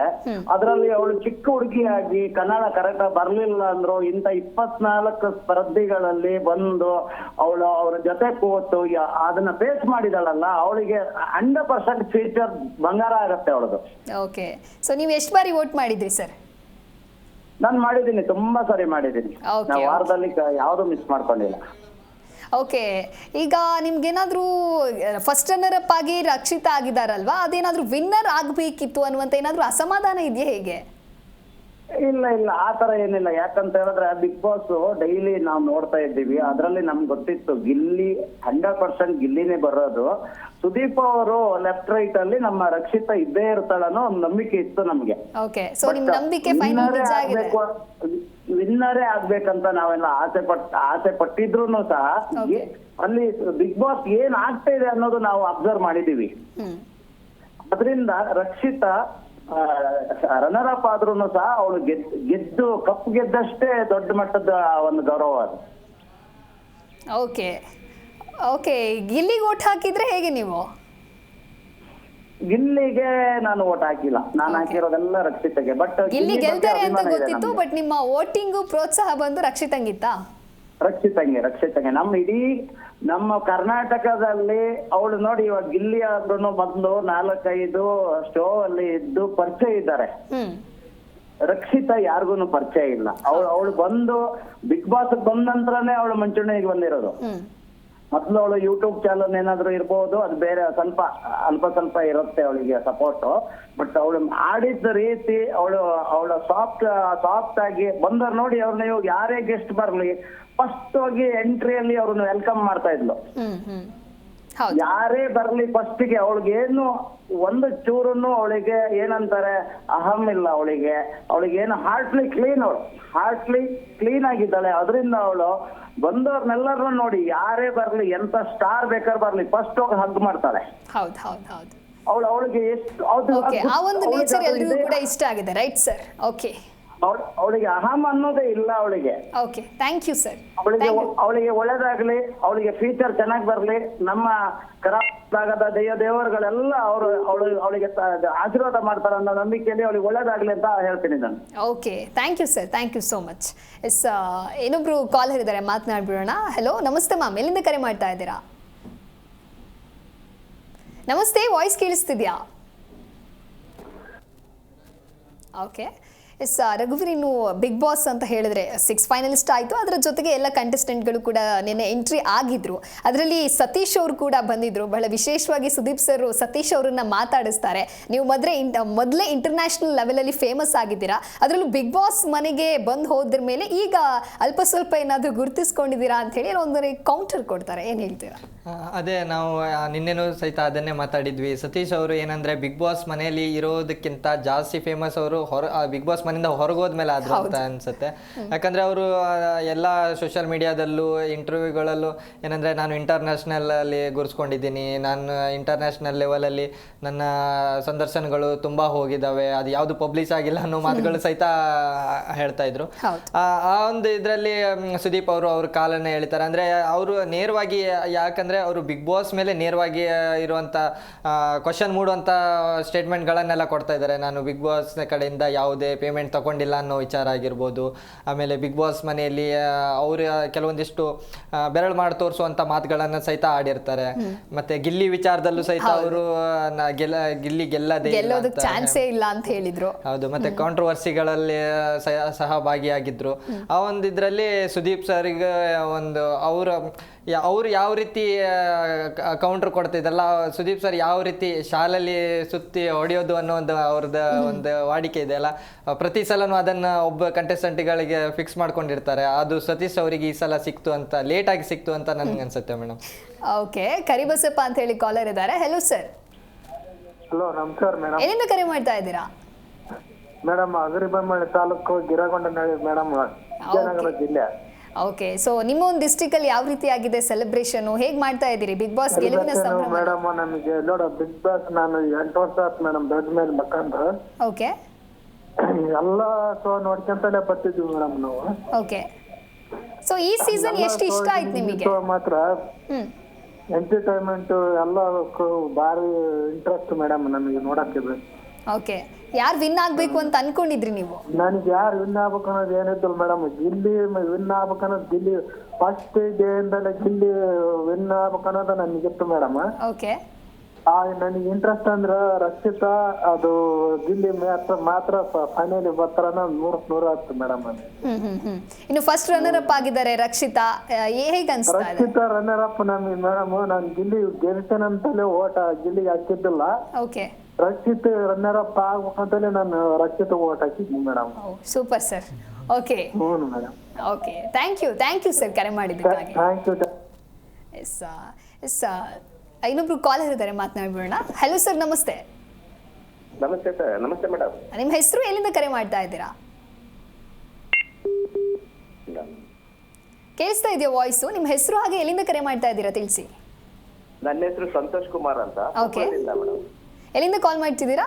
ಅದರಲ್ಲಿ ಅವಳು ಚಿಕ್ಕ ಹುಡುಗಿಯಾಗಿ ಕನ್ನಡ ಕರೆಕ್ಟ್ ಬರ್ಲಿಲ್ಲ ಅಂದ್ರು ಇಂತ 24 ಸ್ಪರ್ಧಿಗಳಲ್ಲಿ ಬಂದು ಅವ್ರ ಜೊತೆ ಕೂತು ಅದನ್ನ ಫೇಸ್ ಮಾಡಿದಾಳಲ್ಲ, ಅವಳಿಗೆ 100% ಫ್ಯೂಚರ್ ಬಂಗಾರ ಆಗತ್ತೆ ಅವಳದು. ಓಕೆ, ಸೊ ನೀವು ಎಷ್ಟು ಬಾರಿ ವೋಟ್ ಮಾಡಿದ್ರಿ ಸರ್? ನಾನು ಮಾಡಿದ್ದೀನಿ, ತುಂಬಾ ಸರಿ ಮಾಡಿದ್ದೀನಿ. ವಾರದಲ್ಲಿ ಯಾವ್ದು ಮಿಸ್ ಮಾಡ್ಕೊಂಡಿಲ್ಲ. ಓಕೆ, ಈಗ ನಿಮ್ಗೇನಾದ್ರೂ ಫಸ್ಟ್ ರನ್ನರ್ ಅಪ್ ಆಗಿ ರಕ್ಷಿತಾ ಆಗಿದಾರಲ್ವಾ, ಅದೇನಾದ್ರೂ ವಿನ್ನರ್ ಆಗ್ಬೇಕಿತ್ತು ಅನ್ನುವಂತ ಏನಾದ್ರೂ ಅಸಮಾಧಾನ ಇದೆಯಾ ಹೇಗೆ? ಇಲ್ಲ ಆ ತರ ಏನಿಲ್ಲ. ಯಾಕಂತ ಹೇಳಿದ್ರೆ ಬಿಗ್ ಬಾಸ್ ಡೈಲಿ ನಾವು ನೋಡ್ತಾ ಇದ್ದೀವಿ. ಅದ್ರಲ್ಲಿ ನಮ್ಗೆ ಗೊತ್ತಿತ್ತು ಗಿಲ್ಲಿ 100% ಗಿಲ್ಲಿನೇ ಬರೋದು. ಸುದೀಪ್ ಅವರು ಲೆಫ್ಟ್ ರೈಟ್ ಅಲ್ಲಿ ನಮ್ಮ ರಕ್ಷಿತಾ ಇದ್ದೇ ಇರ್ತಾಳನ್ನೋ ಒಂದು ನಂಬಿಕೆ ಇತ್ತು ನಮ್ಗೆ. ವಿನ್ನರೇ ಆಗ್ಬೇಕಂತ ನಾವೆಲ್ಲ ಆಸೆ ಪಟ್ಟಿದ್ರು ಸಹ ಅಲ್ಲಿ ಬಿಗ್ ಬಾಸ್ ಏನ್ ಆಗ್ತಾ ಇದೆ ಅನ್ನೋದು ನಾವು ಅಬ್ಸರ್ವ್ ಮಾಡಿದೀವಿ. ಅದರಿಂದ ರಕ್ಷಿತಾ ರನ್ನರ್ ಅಪ್ ಆದ್ರೂ ಸಹ ಅವಳು ಗೆದ್ದು ಕಪ್ ಗೆದ್ದಷ್ಟೇ ದೊಡ್ಡ ಮಟ್ಟದ ಒಂದು ಗೌರವ ಅದು. ಓಕೆ, ಗಿಲ್ಲಿಗೆ ಓಟ್ ಹಾಕಿದ್ರೆ ಹೇಗೆ ನೀವು? ಗಿಲ್ಲಿಗೆ ನಾನು ಓಟ್ ಹಾಕಿಲ್ಲ, ನಾನು ಹಾಕಿರೋದೆಲ್ಲ ರಕ್ಷಿತಗೆ. ಬಟ್ ಗಿಲ್ಲಿ ಗೆಲ್ತಾರೆ ಅಂತ ಗೊತ್ತಿತ್ತು, ಬಟ್ ನಿಮ್ಮ ವೋಟಿಂಗ್ ಪ್ರೋತ್ಸಾಹ ಬಂದು ರಕ್ಷಿತಂಗಿತ್ತಾ? ರಕ್ಷಿತಂಗೆ ನಮ್ಮ ಕರ್ನಾಟಕದಲ್ಲಿ ಅವಳು ನೋಡಿ, ಇವಾಗ ಗಿಲ್ಲಿ ಆದ್ರೂ ಮೊದಲು 4-5 ಶೋ ಅಲ್ಲಿ ಇದ್ದು ಪರಿಚಯ ಇದ್ದಾರೆ. ರಕ್ಷಿತಾ ಯಾರಿಗೂ ಪರಿಚಯ ಇಲ್ಲ. ಅವಳು ಬಂದು ಬಿಗ್ ಬಾಸ್ ಬಂದ ನಂತರನೇ ಅವಳು ಮಂಚೂಣಿಗೆ ಬಂದಿರೋದು. ಮೊದಲು ಅವಳು ಯೂಟ್ಯೂಬ್ ಚಾನಲ್ ಏನಾದ್ರು ಇರ್ಬೋದು, ಅದು ಬೇರೆ ಸ್ವಲ್ಪ ಇರುತ್ತೆ ಅವಳಿಗೆ ಸಪೋರ್ಟ್. ಬಟ್ ಅವಳು ಆಡಿದ ರೀತಿ, ಅವಳು ಸಾಫ್ಟ್ ಆಗಿ ಬಂದವ್ರು ನೋಡಿ, ಅವ್ರನ್ನ ಇವಾಗ ಯಾರೇ ಗೆಸ್ಟ್ ಬರ್ಲಿ ಫಸ್ಟ್ ಹೋಗಿ ಎಂಟ್ರಿಯಲ್ಲಿ ಅವ್ರನ್ನ ವೆಲ್ಕಮ್ ಮಾಡ್ತಾ ಇದ್ಲು. ಹೌದು. ಯಾರೇ ಬರ್ಲಿ ಫಸ್ಟಿಗೆ ಅವಳಿಗೇನು ಒಂದು ಚೂರನ್ನು ಅವಳಿಗೆ ಏನಂತಾರೆ ಅಹಂ ಇಲ್ಲ ಅವಳಿಗೆ ಏನು ಹಾರ್ಟ್ಲಿ ಕ್ಲೀನ್ ಆಗಿದ್ದಾಳೆ. ಅದರಿಂದ ಅವಳು ಬಂದವ್ರನ್ನೆಲ್ಲರೂ ನೋಡಿ ಯಾರೇ ಬರ್ಲಿ, ಎಂತ ಸ್ಟಾರ್ ಬೇಕಾದ್ರೆ ಬರ್ಲಿ, ಫಸ್ಟ್ ಹೋಗಿ ಹಗ್ ಮಾಡ್ತಾಳೆ. ಹೌದು ಹೌದು ಹೌದು. ಅವಳಿಗೆ ಎಷ್ಟು ಓಕೆ, ಆ ಒಂದು ನೇಚರ್ ಎಲ್ರಿಗೂ ಕೂಡ ಇಷ್ಟ ಆಗಿದೆ, ರೈಟ್ ಸರ್? ಓಕೆ, ಅವಳಿಗೆ ಅಹಂ ಅನ್ನೋದೇ ಇಲ್ಲ ಅವಳಿಗೆ. Okay, thank you sir. ಅವಳಿಗೆ ಒಳ್ಳೇದಾಗ್ಲಿ, ಅವಳಿಗೆ ಫ್ಯೂಚರ್ ಚೆನ್ನಾಗಿ ಬರ್ಲಿ. ನಮ್ಮ ಕರಾವಳದ ದೇವರುಗಳೆಲ್ಲ ಅವಳಿಗೆ ಆಶೀರ್ವಾದ ಮಾಡ್ತಾರೆ ಅನ್ನೋ ನಂಬಿಕೆಯಲ್ಲಿ ಅವಳಿಗೆ ಒಳ್ಳೇದಾಗ್ಲಿ ಅಂತ ಹೇಳ್ತೀನಿ ನಾನು. Okay, thank you sir, thank you so much. Yes, ಇನ್ನೊಬ್ರು ಕಾಲರ್ ಇದ್ದಾರೆ, ಮಾತನಾಡ್ಬಿಡೋಣ. ಹಲೋ, ನಮಸ್ತೆ ಮ್ಯಾಮ್, ಎಲ್ಲಿಂದ ಕರೆ ಮಾಡ್ತಾ ಇದ್ದೀರಾ? ನಮಸ್ತೆ, ವಾಯ್ಸ್ ಕೇಳಿಸ್ತಿದ್ಯಾ? ಓಕೆ. ಎಸ್, ರಘುವೀರ್, ಇನ್ನು ಬಿಗ್ ಬಾಸ್ ಅಂತ ಹೇಳಿದ್ರೆ 6 ಫೈನಲಿಸ್ಟ್ ಆಯಿತು, ಅದರ ಜೊತೆಗೆ ಎಲ್ಲ ಕಂಟೆಸ್ಟೆಂಟ್ಗಳು ಕೂಡ ನಿನ್ನೆ ಎಂಟ್ರಿ ಆಗಿದ್ರು. ಅದರಲ್ಲಿ ಸತೀಶ್ ಅವರು ಕೂಡ ಬಂದಿದ್ರು. ಬಹಳ ವಿಶೇಷವಾಗಿ ಸುದೀಪ್ ಸರ್ ಸತೀಶ್ ಅವರನ್ನ ಮಾತಾಡಿಸ್ತಾರೆ. ನೀವು ಮೊದಲೇ ಇಂಟರ್ನ್ಯಾಷನಲ್ ಲೆವೆಲಲ್ಲಿ ಫೇಮಸ್ ಆಗಿದ್ದೀರಾ, ಅದರಲ್ಲೂ ಬಿಗ್ ಬಾಸ್ ಮನೆಗೆ ಬಂದು ಹೋದ್ರ ಮೇಲೆ ಈಗ ಅಲ್ಪ ಸ್ವಲ್ಪ ಏನಾದರೂ ಗುರುತಿಸ್ಕೊಂಡಿದ್ದೀರಾ ಅಂತ ಹೇಳಿ ಒಂದು ಕೌಂಟರ್ ಕೊಡ್ತಾರೆ. ಏನು ಹೇಳ್ತೀರಾ? ಅದೇ, ನಾವು ನಿನ್ನೆನೂ ಸಹಿತ ಅದನ್ನೇ ಮಾತಾಡಿದ್ವಿ. ಸತೀಶ್ ಅವರು ಏನಂದ್ರೆ ಬಿಗ್ ಬಾಸ್ ಮನೆಯಲ್ಲಿ ಇರೋದಕ್ಕಿಂತ ಜಾಸ್ತಿ ಫೇಮಸ್ ಅವರು ಬಿಗ್ ಬಾಸ್ ಮನೆಯಿಂದ ಹೊರಗೋದ್ಮೇಲೆ ಆದ್ರು ಅಂತ ಅನ್ಸುತ್ತೆ. ಯಾಕಂದ್ರೆ ಅವರು ಎಲ್ಲ ಸೋಷಿಯಲ್ ಮೀಡಿಯಾದಲ್ಲೂ ಇಂಟರ್ವ್ಯೂಗಳಲ್ಲೂ ಏನಂದ್ರೆ ನಾನು ಇಂಟರ್ನ್ಯಾಷನಲ್ ಅಲ್ಲಿ ಗುರ್ಸ್ಕೊಂಡಿದ್ದೀನಿ, ನಾನು ಇಂಟರ್ನ್ಯಾಷನಲ್ ಲೆವೆಲಲ್ಲಿ ನನ್ನ ಸಂದರ್ಶನಗಳು ತುಂಬಾ ಹೋಗಿದ್ದಾವೆ, ಅದು ಯಾವುದು ಪಬ್ಲಿಷ್ ಆಗಿಲ್ಲ ಅನ್ನೋ ಮಾತುಗಳು ಸಹಿತ ಹೇಳ್ತಾ ಇದ್ರು. ಆ ಒಂದು ಇದರಲ್ಲಿ ಸುದೀಪ್ ಅವರು ಅವ್ರ ಕಾಲನ್ನ ಹೇಳ್ತಾರೆ. ಅಂದ್ರೆ ಅವರು ನೇರವಾಗಿ, ಯಾಕಂದ್ರೆ ಅವರು ಬಿಗ್ ಬಾಸ್ ಮೇಲೆ ನೇರವಾಗಿ ಇರುವಂತ ಕ್ವಶನ್ ಮೂಡುವಂತ ಸ್ಟೇಟ್ಮೆಂಟ್ಗಳನ್ನೆಲ್ಲ ಕೊಡ್ತಾ ಇದ್ದಾರೆ. ನಾನು ಬಿಗ್ ಬಾಸ್ ಕಡೆಯಿಂದ ಯಾವುದೇ ಪೇಮೆಂಟ್ ತಗೊಂಡಿಲ್ಲ ಅನ್ನೋ ವಿಚಾರ ಆಗಿರ್ಬೋದು. ಆಮೇಲೆ ಬಿಗ್ ಬಾಸ್ ಮನೆಯಲ್ಲಿ ಅವರು ಕೆಲವೊಂದಿಷ್ಟು ಬೆರಳು ಮಾಡಿ ತೋರಿಸುವಂತ ಮಾತುಗಳನ್ನ ಸಹಿತ ಆಡಿರ್ತಾರೆ. ಮತ್ತೆ ಗಿಲ್ಲಿ ವಿಚಾರದಲ್ಲೂ ಸಹಿತ ಅವರು ಗಿಲ್ಲಿ ಗೆಲ್ಲೋದಕ್ಕೆ ಚಾನ್ಸೇ ಇಲ್ಲ ಅಂತ ಹೇಳಿದ್ರು. ಹೌದು, ಮತ್ತೆ ಕಾಂಟ್ರವರ್ಸಿಗಳಲ್ಲಿ ಸಹ ಭಾಗಿಯಾಗಿದ್ರು. ಆ ಒಂದು ಇದರಲ್ಲಿ ಸುದೀಪ್ ಸರ್ಗೆ ಒಂದು ಅವರು ಯಾವ ರೀತಿ ಕೌಂಟರ್ ಕೊಡ್ತಿದ್ರಲ್ಲ, ಸುದೀಪ್ ಸರ್ ಯಾವ ರೀತಿ ಶಾಲೆಯಲ್ಲಿ ಸುತ್ತಿ ಹೊಡೆಯೋದು ಅನ್ನೋ ಒಂದು ವಾಡಿಕೆ ಇದೆ ಅಲ್ಲ, ಪ್ರತಿ ಸಲನೂ ಅದನ್ನ ಒಬ್ಬ ಕಂಟೆಸ್ಟೆಂಟ್ಗಳಿಗೆ ಫಿಕ್ಸ್ ಮಾಡ್ಕೊಂಡಿರ್ತಾರೆ. ಅದು ಸತೀಶ್ ಅವರಿಗೆ ಈ ಸಲ ಸಿಕ್ತು ಅಂತ, ಲೇಟ್ ಆಗಿ ಸಿಕ್ತು ಅಂತ ನನ್ಗೆ ಅನ್ಸುತ್ತೆ ಮೇಡಮ್. ಓಕೆ, ಕರಿಬಸಪ್ಪ ಅಂತ ಹೇಳಿ ಕಾಲರ್ ಇದ್ದಾರೆ. Hello sir. ಹಲೋ, ನಮಸ್ಕಾರ ಮೇಡಮ್. ಎಲ್ಲಿಂದ ಕರೆ ಮಾಡ್ತಾ ಇದ್ದೀರಾ? ಮೇಡಮ್, ಅಗರಿಬೊಮ್ಮೆ ತಾಲೂಕು ಗಿರಗೊಂಡನಹಳ್ಳಿ ಮೇಡಮ್, ವಿಜಯನಗರ ಜಿಲ್ಲೆ. ಓಕೆ, ಸೊ ನಿಮ್ಮ ಒಂದು ಡಿಸ್ಟ್ರಿಕ್ಟ್ ಅಲ್ಲಿ ಯಾವ ರೀತಿ ಆಗಿದೆ ಸೆಲೆಬ್ರೇಷನ್, ಹೇಗ್ ಮಾಡ್ತಾ ಇದ್ದೀರಿ ಬಿಗ್ ಬಾಸ್ ಗೆಲುವಿನ ಸಂಭ್ರಮ? ಮೇಡಮ್, ನಮಗೆ ನೋಡ ಬಿಗ್ ಬಾಸ್ ನಾನು 8 ವರ್ಷ ಆಯ್ತು ಮೇಡಮ್ ಬೆಡ್ ಮೇಲೆ ಮಕ್ಕಂಡ್ರೆ. ಓಕೆ, ಎಲ್ಲ ಶೋ ನೋಡ್ಕೊಂತಲೇ ಬರ್ತಿದ್ವಿ ಮೇಡಮ್ ನಾವು. ಓಕೆ, ಸೊ ಈ ಸೀಸನ್ ಎಷ್ಟು ಇಷ್ಟ ಆಯ್ತು ನಿಮಗೆ? ಮಾತ್ರ ಎಂಟರ್ಟೈನ್ಮೆಂಟ್ ಎಲ್ಲ ಭಾರಿ ಇಂಟ್ರೆಸ್ಟ್ ಮೇಡಮ್ ನಮಗೆ ನೋಡಕ್ಕೆ. ಓಕೆ, ಯಾರು ವಿನ್ ಆಗ್ಬೇಕು ಅಂತ ಅನ್ಕೊಂಡಿದ್ರಿ ನೀವು? ನನಗೆ ಯಾರು ವಿನ್ ಆಗ್ಬೇಕು ಅನ್ನೋದು ಏನಿದ್ರು ಮೇಡಮ್, ಗಿಲ್ಲಿ ವಿನ್ ಆಗ್ಬೇಕು ಅನ್ನೋದು, ಗಿಲ್ಲಿ ಫಸ್ಟ್ ಡೇ ಇಂದಲೇ ಗಿಲ್ಲಿ ವಿನ್ ಆಗ್ಬೇಕು ಅನ್ನೋದು ನನಗಿತ್ತು ಮೇಡಮ್. ಓಕೆ, ನನಗೆ ಇಂಟ್ರೆಸ್ಟ್ ಅಂದ್ರೆ ರಕ್ಷಿತಾ, ಅದು ಗಿಲ್ಲಿ ಮಾತ್ರ ಫೈನಲ್ ಬರ್ತಾರ 100 ಆಯ್ತು ಮೇಡಮ್. ಇನ್ನು ಫಸ್ಟ್ ರನ್ನರ್ ಅಪ್ ಆಗಿದ್ದಾರೆ ರಕ್ಷಿತಾ, ಹೇಗೆ ಅನ್ಸ್ತಾ ಇದೆ? ರಕ್ಷಿತಾ ರನ್ನರ್ ಅಪ್ ನಮಗೆ ಮೇಡಮ್. ನಾನು ಗಿಲ್ಲಿ ಗೆಲ್ತೇನಂತಲೇ ಓಟ ಗಿಲ್ಲಿಗೆ ಹಾಕಿದ್ದಿಲ್ಲ. ಓಕೆ, ರಕ್ಷಿತ್ ರನ್ನರ್ ಅಪ್ ಆಗ್ಬೇಕಂತಲೇ ನಾನು ರಕ್ಷಿತ ಓಟ್ ಹಾಕಿದ್ನಿ ಮೇಡಮ್. Super sir. ಓಕೆ, ಹ್ಞೂ madam. Okay, thank you sir ಕರೆ ಮಾಡಿದ್ದಕ್ಕಾಗಿ. Thank you. ಎಸ್, ಇನ್ನೊಬ್ರು ಕಾಲರ್ ಇದ್ದಾರೆ, ಮಾತನಾಡ್ಬಿಡೋಣ. ಹಲೋ ಸರ್, ನಮಸ್ತೆ. ನಮಸ್ತೆ ಸರ್. ನಮಸ್ತೆ ಮೇಡಮ್. ನಿಮ್ಮ ಹೆಸರು, ಎಲ್ಲಿಂದ ಕರೆ ಮಾಡ್ತಾ ಇದ್ದೀರಾ? ಕೇಳಿಸ್ತಾ ಇದೆಯಾ ವಾಯ್ಸು? ನಿಮ್ಮ ಹೆಸರು ಹಾಗೆ ಎಲ್ಲಿಂದ ಕರೆ ಮಾಡ್ತಾ ಇದ್ದೀರಾ ತಿಳಿಸಿ. ನನ್ನ ಹೆಸರು ಸಂತೋಷ್ ಕುಮಾರ್ ಅಂತ. Okay, madam. ಎಲ್ಲಿಂದ ಕಾಲ್ ಮಾಡ್ತಿದ್ದೀರಾ?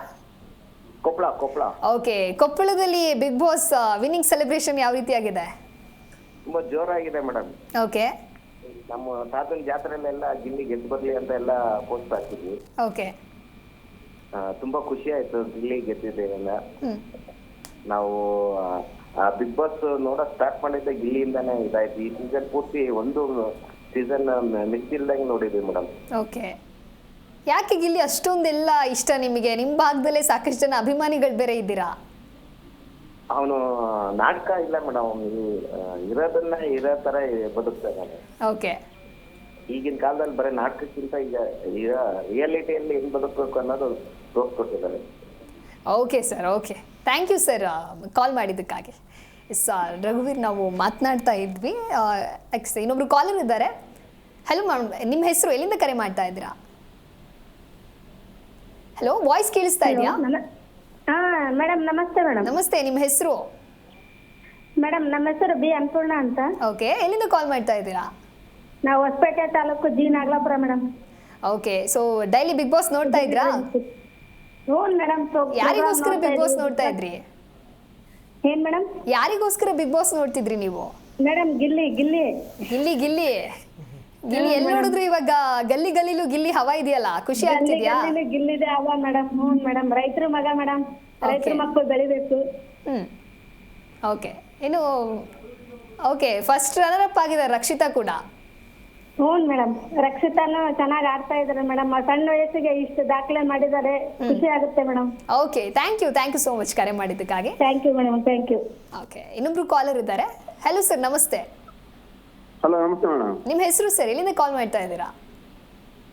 ಕೊಪ್ಪಳ. ಓಕೆ, ಕೊಪ್ಪಳದಲ್ಲಿ ಬಿಗ್ ಬಾಸ್ ವಿನ್ನಿಂಗ್ ಸೆಲೆಬ್ರೇಷನ್ ಯಾವ ರೀತಿ ಆಗಿದೆ? ತುಂಬಾ ಜೋರಾಗಿದೆ ಮೇಡಮ್. ಓಕೆ, ನಮ್ಮ ತಾತನ ಜಾತ್ರೆಯಲ್ಲೆಲ್ಲ ಗಿಲ್ಲಿ ಗೆದ್ದು ಬರ್ಲಿ ಅಂತ ಎಲ್ಲ ಪೋಸ್ಟ್ ಹಾಕಿದ್ವಿ. ಓಕೆ, ತುಂಬಾ ಖುಷಿ ಆಯ್ತು ಗಿಲ್ಲಿ ಗೆದ್ದಿದ್ದೇವೆಲ್ಲ. ನಾವು ಬಿಗ್ ಬಾಸ್ ನೋಡಕ್ ಸ್ಟಾರ್ಟ್ ಮಾಡಿದ್ದೆ ಗಿಲ್ಲಿಯಿಂದಾನೇ ಇದಾಯ್ತು. ಈ ಸೀಸನ್ ಪೂರ್ತಿ ಒಂದು ಸೀಸನ್ ಮಿಸ್ ಇಲ್ದಂಗೆ ನೋಡಿದ್ವಿ ಮೇಡಮ್. ಓಕೆ, ಯಾಕೆ ಗಿಲ್ಲಿ ಅಷ್ಟೊಂದೆಲ್ಲ ಇಷ್ಟ ನಿಮಗೆ? ನಿಮ್ಮ ಭಾಗದಲ್ಲೇ ಸಾಕಷ್ಟು ಜನ ಅಭಿಮಾನಿಗಳು ಬೇರೆ ಇದ್ದೀರಾ. ಅವನು ನಾಟಕ ಇಲ್ಲ ಮೇಡಮ್, ಇರೋದನ್ನ ಇರೋ ತರ ಬದುಕ್ತಾನೆ. ಓಕೆ, ಈಗಿನ ಕಾಲದಲ್ಲಿ ಬರೀ ನಾಟಕಕ್ಕಿಂತ ಈಗ ರಿಯಾಲಿಟಿಯಲ್ಲಿ ಹೆಂಗ್ ಬದುಕಬೇಕು ಅನ್ನೋದು ತೋರಿಸ್ಕೊಟ್ಟಿದ್ದಾರೆ. Okay sir, okay, thank you sir call ಮಾಡಿದ್ದಕ್ಕಾಗಿ. ರಘುವೀರ್, ನಾವು ಮಾತನಾಡ್ತಾ ಇದ್ವಿ. ಇನ್ನೊಬ್ರು ಕಾಲರ್ ಇದ್ದಾರೆ. ಹಲೋ ಮ್ಯಾಮ್, ನಿಮ್ಮ ಹೆಸರು, ಎಲ್ಲಿಂದ ಕರೆ ಮಾಡ್ತಾ ಇದ್ದೀರಾ? ಹಲೋ, ವಾಯ್ಸ್ ಕೇಳಿಸ್ತಾ ಇದೆಯಾ? ಹಾ ಮೇಡಮ್, ನಮಸ್ತೆ ಮೇಡಮ್. ನಮಸ್ತೆ, ನಿಮ್ಮ ಹೆಸರು? ಮೇಡಮ್ ನಮ್ಮ ಹೆಸರು ಬಿ ಅನ್ನಪೂರ್ಣ ಅಂತ. ಓಕೆ, ಎಲ್ಲಿಂದ ಕಾಲ್ ಮಾಡ್ತಾ ಇದ್ದೀರಾ? ನಾವು Hosapete taluk G Nagalapura madam. Okay, so daily Bigg Boss ನೋಡ್ತಾ ಇದ್ರಾ? ಹ್ಞೂ ಮೇಡಮ್. ಯಾರಿಗೋಸ್ಕರ ಬಿಗ್ ಬಾಸ್ ನೋಡ್ತಾ ಇದ್ರಿ? ಏನ್ ಮೇಡಮ್? ಯಾರಿಗೋಸ್ಕರ ಬಿಗ್ ಬಾಸ್ ನೋಡ್ತಿದ್ರಿ ನೀವು? ಮೇಡಮ್ ಗಿಲ್ಲಿ ಗಿಲ್ಲಿ ಗಿಲ್ಲಿ ಗಿಲ್ಲಿ ಗಿಲ್ಲಿ ಎಲ್ಲಿ ನೋಡಿದ್ರು ಇವಾಗ ಗಲ್ಲಿ ಗಲ್ಲಿಲು ಗಿಲ್ಲಿ ಹವಾ ಇದೆಯಲ್ಲ, ಖುಷಿ ಆಗ್ತಿದ್ಯಾ? ಗಿಲ್ಲಿದೆ ಅವ ಮೇಡಮ್. ಹ್ಞೂ ಮೇಡಮ್, ರೈತರ ಮಗ ಮೇಡಮ್. ರೈತರ ಮಕ್ಕಳು ಬೆಳಿಬೇಕು. ಓಕೆ, ಇನ್ನು ಓಕೆ, ಫಸ್ಟ್ ರನ್ನರ್ ಅಪ್ ಆಗಿದ್ದಾರೆ ರಕ್ಷಿತಾ ಕೂಡ. ಹ್ಞೂ ಮೇಡಮ್, ರಕ್ಷಿತಾನು ಚೆನ್ನಾಗಿ ಆಡ್ತಾ ಇದಾರೆ ಮೇಡಮ್. ಸಣ್ಣ ವಯಸ್ಸಿಗೆ ಇಷ್ಟು ದಾಖಲೆ ಮಾಡಿದ್ದಾರೆ, ಖುಷಿ ಆಗುತ್ತೆ madam. Okay, thank you so much ಕರೆ ಮಾಡಿದ್ದಕ್ಕಾಗಿ. Thank you madam, thank you. Okay, ಇನ್ನೊಬ್ರು ಕಾಲರ್ ಇದ್ದಾರೆ. ಹಲೋ ಸರ್, ನಮಸ್ತೆ. ಹಲೋ, ನಮಸ್ತೆ ಮೇಡಮ್. ನಿಮ್ಮ ಹೆಸರು ಸರ್, ಎಲ್ಲಿಂದ ಕಾಲ್ ಮಾಡ್ತಾ ಇದ್ದೀರಾ?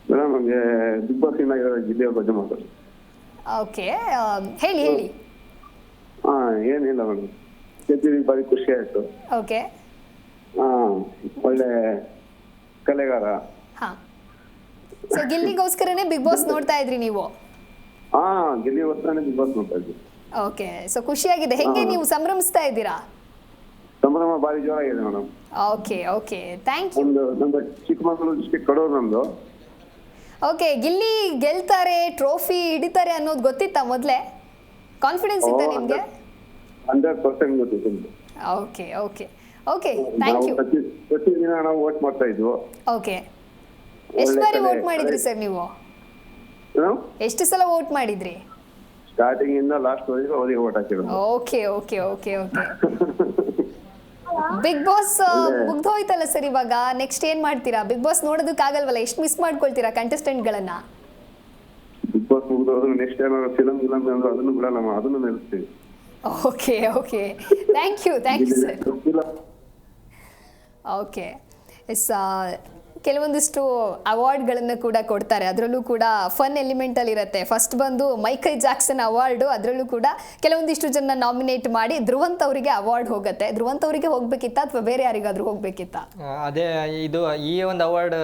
ಮೇಡಮ್, ನಮಗೆ ಬಿಗ್ ಬಾಸ್ ಜಿಲ್ಲೆಯ ಬಗ್ಗೆ ಮಾತಾಡಿ. ಓಕೆ, ಹೇಳಿ ಹೇಳಿ. ಹಾ, ಏನಿಲ್ಲ ಮೇಡಮ್, ಗೆದ್ದಿದ್ದು ಬಾರಿ ಖುಷಿ ಆಯ್ತು. ಓಕೆ, ಹಾ, ಒಳ್ಳೆ ಕಲೆಗಾರ. ಹಾ, ಸೊ ಗಿಲ್ಲಿಗೋಸ್ಕರನೇ ಬಿಗ್ ಬಾಸ್ ನೋಡ್ತಾ ಇದ್ರಿ ನೀವು? ಹಾ, ಗೆಲ್ಲಿಗೋಸ್ಕರನೇ ಬಿಗ್ ಬಾಸ್ ನೋಡ್ತಾ ಇದ್ವಿ. ಓಕೆ, ಸೊ ಖುಷಿಯಾಗಿದೆ. ಹೆಂಗೆ ನೀವು ಸಂಭ್ರಮಿಸ್ತಾ ಇದ್ದೀರಾ? ಸಂಭ್ರಮ ಬಾರಿ ಜೋರಾಗಿದೆ ಮೇಡಮ್. Okay okay, thank you. ನಮ್ದು ಚಿಕ್ಕಮಗಳೂರು ಡಿಸ್ಟ್ರಿಕ್ಟ್ ಕಡೂರು ನಮ್ದು. ಓಕೆ, ಗಿಲ್ಲಿ ಗೆಲ್ತಾರೆ, ಟ್ರೋಫಿ ಹಿಡಿತಾರೆ ಅನ್ನೋದು ಗೊತ್ತಿತ್ತಾ ಮೊದಲೇ? ಕಾನ್ಫಿಡೆನ್ಸ್ ಇತ್ತಾ ನಿಮಗೆ? 100% ಗೊತ್ತಿತ್ತು. Okay okay okay, thank you. ಪ್ರತಿದಿನ ನಾವು ವೋಟ್ ಮಾಡ್ತಾ ಇದ್ವು. ಓಕೆ, ಎಷ್ಟು ಬಾರಿ ವೋಟ್ ಮಾಡಿದ್ರಿ ಸರ್ ನೀವು? ಎಷ್ಟು ಸಲ ವೋಟ್ ಮಾಡಿದ್ರಿ? ಸ್ಟಾರ್ಟಿಂಗ್ ಇಂದ ಲಾಸ್ಟ್ ವರೆಗೂ ಅವರಿಗೆ ವೋಟ್ ಹಾಕಿರೋದು. Okay okay okay okay. Bigg Boss ಮುಗ್ದೋಯ್ತಲ್ಲ ಸರ್, ಇವಾಗ ನೆಕ್ಸ್ಟ್ ಏನ್ ಮಾಡ್ತೀರಾ? ಬಿಗ್ ಬಾಸ್ ನೋಡೋದಕ್ಕಾಗಲ್ವಲ್ಲ, ಎಷ್ಟು ಮಿಸ್ ಮಾಡ್ಕೊಳ್ತೀರಾ ಕಂಟೆಸ್ಟೆಂಟ್ಗಳನ್ನ? ಬಿಗ್ ಬಾಸ್ ಮುಗಿದೋದ್ರೆ ನೆಕ್ಸ್ಟ್ ಏನಾದ್ರು ಫಿಲಮ್ ಅಂದ್ರೆ ಅದನ್ನು ಬಿಡಲ್ಲ, ಅದನ್ನು ನಿಲ್ಲಿಸ್ತೀವಿ. Okay okay, thank you sir. Okay, yes, ಕೆಲವೊಂದಿಷ್ಟು ಅವಾರ್ಡ್ಗಳನ್ನು ಕೂಡ ಕೊಡ್ತಾರೆ. ಅದರಲ್ಲೂ ಕೂಡ ಫನ್ ಎಲಿಮೆಂಟಲ್ಲಿ ಇರುತ್ತೆ. ಫಸ್ಟ್ ಬಂದು ಮೈಕಲ್ ಜಾಕ್ಸನ್ ಅವಾರ್ಡು, ಅದರಲ್ಲೂ ಕೂಡ ಕೆಲವೊಂದಿಷ್ಟು ಜನ ನಾಮಿನೇಟ್ ಮಾಡಿ ಧ್ರುವಂತ್ ಅವರಿಗೆ ಅವಾರ್ಡ್ ಹೋಗುತ್ತೆ. ಧ್ರುವಂತ್ ಅವರಿಗೆ ಹೋಗ್ಬೇಕಿತ್ತಾ ಅಥವಾ ಬೇರೆ ಯಾರಿಗಾದ್ರೂ ಹೋಗ್ಬೇಕಿತ್ತಾ? ಅದೇ, ಇದು ಈ ಒಂದು ಅವಾರ್ಡ್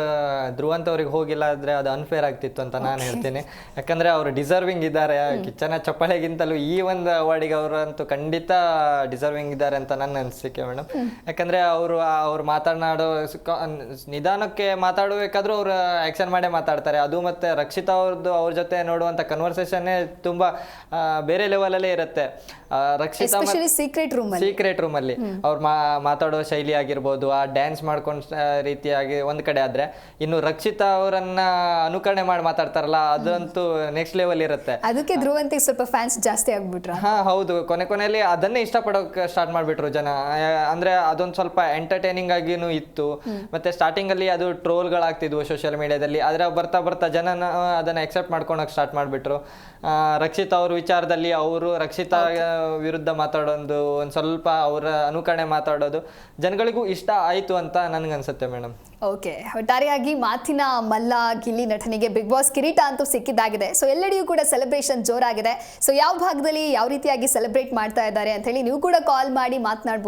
ಧ್ರುವಂತ್ ಅವ್ರಿಗೆ ಹೋಗಿಲ್ಲ ಆದರೆ ಅದು ಅನ್ಫೇರ್ ಆಗ್ತಿತ್ತು ಅಂತ ನಾನು ಹೇಳ್ತೀನಿ. ಯಾಕಂದರೆ ಅವರು ಡಿಸರ್ವಿಂಗ್ ಇದ್ದಾರೆ. ಕಿಚ್ಚನ ಚಪ್ಪಾಳೆಗಿಂತಲೂ ಈ ಒಂದು ಅವಾರ್ಡಿಗೆ ಅವರಂತೂ ಖಂಡಿತ ಡಿಸರ್ವಿಂಗ್ ಇದ್ದಾರೆ ಅಂತ ನನ್ನ ಅನಿಸಿಕೆ ಮೇಡಮ್. ಯಾಕಂದರೆ ಅವ್ರು ಮಾತನಾಡೋ ನಿಧಾನಕ್ಕೆ ಮಾತಾಡಬೇಕಾದ್ರೂ ಅವ್ರು ಆ್ಯಕ್ಷನ್ ಮಾಡೇ ಮಾತಾಡ್ತಾರೆ. ಅದು ಮತ್ತು ರಕ್ಷಿತಾ ಅವ್ರ ಜೊತೆ ನೋಡುವಂಥ ಕನ್ವರ್ಸೇಷನ್ನೇ ತುಂಬ ಬೇರೆ ಲೆವೆಲಲ್ಲೇ ಇರುತ್ತೆ. ರಕ್ಷಿತಾ ಸೀಕ್ರೆಟ್ ರೂಮಲ್ಲಿ ಅವ್ರು ಮಾತಾಡೋ ಶೈಲಿ ಆಗಿರ್ಬೋದು, ಆ ಡ್ಯಾನ್ಸ್ ಮಾಡ್ಕೊಂಡು ರೀತಿಯಾಗಿ ಒಂದು ಕಡೆ ಆದರೆ, ಇನ್ನು ರಕ್ಷಿತಾ ಅವರನ್ನ ಅನುಕರಣೆ ಮಾಡಿ ಮಾತಾಡ್ತಾರಲ್ಲ, ಅದಂತೂ ನೆಕ್ಸ್ಟ್ ಲೆವೆಲ್ ಇರುತ್ತೆ. ಅದಕ್ಕೆ ಧ್ರುವಂತಿಗೆ ಸ್ವಲ್ಪ ಫ್ಯಾನ್ಸ್ ಜಾಸ್ತಿ ಆಗ್ಬಿಟ್ರ? ಹಾ, ಹೌದು. ಕೊನೆಯಲ್ಲಿ ಅದನ್ನೇ ಇಷ್ಟಪಡೋಕೆ ಸ್ಟಾರ್ಟ್ ಮಾಡಿಬಿಟ್ರು ಜನ. ಅಂದರೆ ಅದೊಂದು ಸ್ವಲ್ಪ ಎಂಟರ್ಟೈನಿಂಗ್ ಆಗಿನೂ ಇತ್ತು. ಮತ್ತು ಸ್ಟಾರ್ಟಿಂಗಲ್ಲಿ ಅದು ಟ್ರೋಲ್ಗಳಾಗ್ತಿದ್ವು ಸೋಷಿಯಲ್ ಮೀಡಿಯಾದಲ್ಲಿ. ಆದರೆ ಬರ್ತಾ ಜನನ ಅದನ್ನು ಎಕ್ಸೆಪ್ಟ್ ಮಾಡ್ಕೊಳಕ್ಕೆ ಸ್ಟಾರ್ಟ್ ಮಾಡಿಬಿಟ್ರು. ರಕ್ಷಿತಾ ಅವ್ರ ವಿಚಾರದಲ್ಲಿ ಅವರು ರಕ್ಷಿತಾ ವಿರುದ್ಧ ಮಾತಾಡೋದು, ಒಂದು ಸ್ವಲ್ಪ ಅವರ ಅನುಕರಣೆ ಮಾತಾಡೋದು ಜನಗಳಿಗೂ ಇಷ್ಟ ಆಯಿತು ಅಂತ ನನಗನ್ಸುತ್ತೆ ಮೇಡಮ್. ಓಕೆ, ಒಟ್ಟಾರೆಯಾಗಿ ಮಾತಿನ ಮಲ್ಲ ಗಿಲ್ಲಿ ನಟನಿಗೆ ಬಿಗ್ ಬಾಸ್ ಕಿರೀಟ ಅಂತೂ ಸಿಕ್ಕಿದ್ದಾಗಿದೆ. ಸೊ ಎಲ್ಲೆಡೆಯೂ ಕೂಡ ಸೆಲೆಬ್ರೇಷನ್ ಜೋರಾಗಿದೆ. ಸೊ ಯಾವ ಭಾಗದಲ್ಲಿ ಯಾವ ರೀತಿಯಾಗಿ ಸೆಲೆಬ್ರೇಟ್ ಮಾಡ್ತಾ ಇದ್ದಾರೆ ಅಂತ ಹೇಳಿ ನೀವು ಕೂಡ ಕಾಲ್ ಮಾಡಿ ಮಾತನಾಡ್ಬೋದು.